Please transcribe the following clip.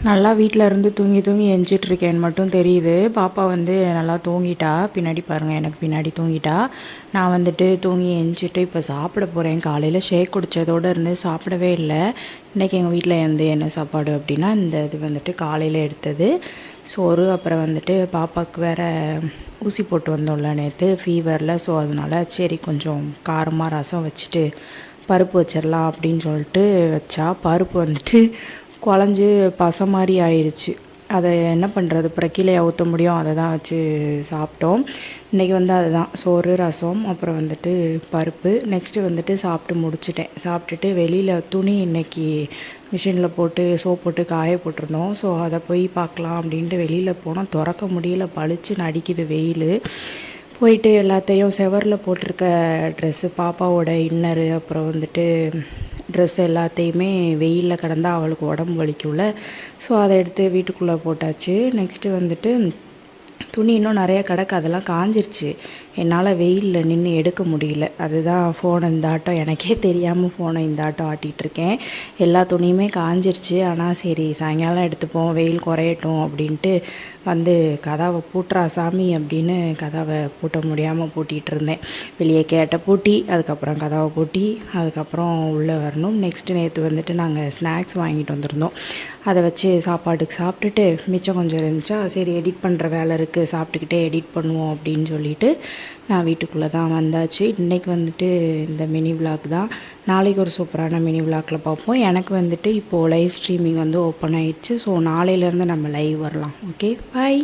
நல்லா வீட்டில் இருந்து தூங்கி தூங்கி எஞ்சிட்ருக்கேன்னு மட்டும் தெரியுது. பாப்பா வந்து நல்லா தூங்கிட்டா. பின்னாடி பாருங்கள், எனக்கு பின்னாடி தூங்கிட்டா. நான் வந்துட்டு தூங்கி எஞ்சிட்டு இப்போ சாப்பிட போகிறேன். காலையில் ஷேக் குடித்ததோடு இருந்து சாப்பிடவே இல்லை. இன்றைக்கி எங்கள் வீட்டில் என்ன சாப்பாடு அப்படின்னா, இந்த இது வந்துட்டு காலையில் எடுத்தது சோறு. அப்புறம் வந்துட்டு பாப்பாவுக்கு வேறு ஊசி போட்டு வந்தோம்ல நேற்று ஃபீவரில். ஸோ அதனால் சரி கொஞ்சம் காரமாக ரசம் வச்சுட்டு பருப்பு வச்சிடலாம் அப்படின்னு சொல்லிட்டு வச்சா, பருப்பு வந்துட்டு குழஞ்சி பசை மாதிரி ஆயிடுச்சு. அதை என்ன பண்ணுறது, அப்புறம் கீழே ஊற்ற முடியும், அதை தான் வச்சு சாப்பிட்டோம். இன்றைக்கி வந்து அதுதான் சோறு ரசம் அப்புறம் வந்துட்டு பருப்பு. நெக்ஸ்ட்டு வந்துட்டு சாப்பிட்டு முடிச்சிட்டேன். சாப்பிட்டுட்டு வெளியில் துணி இன்றைக்கி மிஷினில் போட்டு சோப் போட்டு காய போட்டிருந்தோம். ஸோ அதை போய் பார்க்கலாம் அப்படின்ட்டு வெளியில் போனால் திறக்க முடியல, பளிச்சுன்னு அடிக்குது வெயில். போயிட்டு எல்லாத்தையும் செவரில் போட்டிருக்க ட்ரெஸ்ஸு, பாப்பாவோட இன்னரு, அப்புறம் வந்துட்டு ட்ரெஸ் எல்லாத்தையுமே வெயிலில் கிடந்தா அவளுக்கு உடம்பு வலிக்கும்ல. ஸோ அதை எடுத்து வீட்டுக்குள்ளே போட்டாச்சு. நெக்ஸ்ட்டு வந்துட்டு துணி இன்னும் நிறைய கிடக்கு, அதெல்லாம் காஞ்சிருச்சு. என்னால் வெயிலில் நின்று எடுக்க முடியல. அதுதான் ஃபோனை இந்த ஆட்டம், எனக்கே தெரியாமல் ஃபோனை இந்த ஆட்டம் ஆட்டிகிட்ருக்கேன். எல்லா துணியுமே காஞ்சிருச்சு. ஆனால் சரி சாயங்காலம் எடுத்துப்போம், வெயில் குறையட்டும் அப்படின்ட்டு வந்து கதவை பூட்டுறா சாமி அப்படின்னு கதவை பூட்ட முடியாமல் பூட்டிகிட்டு இருந்தேன். வெளியே கேட்ட பூட்டி, அதுக்கப்புறம் கதவை பூட்டி, அதுக்கப்புறம் உள்ளே வரணும். நெக்ஸ்ட்டு நேற்று வந்துட்டு நாங்கள் ஸ்நாக்ஸ் வாங்கிட்டு வந்திருந்தோம். அதை வச்சு சாப்பாட்டுக்கு சாப்பிட்டுட்டு மிச்சம் கொஞ்சம் இருந்துச்சா, சரி எடிட் பண்ணுற வேலை இருக்குது, சாப்பிட்டுக்கிட்டே எடிட் பண்ணுவோம் அப்படின்னு சொல்லிட்டு நான் வீட்டுக்குள்ளே தான் வந்தாச்சு. இன்றைக்கி வந்துட்டு இந்த மினி விளாக் தான். நாளைக்கு ஒரு சூப்பரான மினி விளாக்கில் பார்ப்போம். எனக்கு வந்துட்டு இப்போது லைவ் ஸ்ட்ரீமிங் வந்து ஓப்பன் ஆகிடுச்சு. ஸோ நாளையிலேருந்து நம்ம லைவ் வரலாம். ஓகே, பாய்.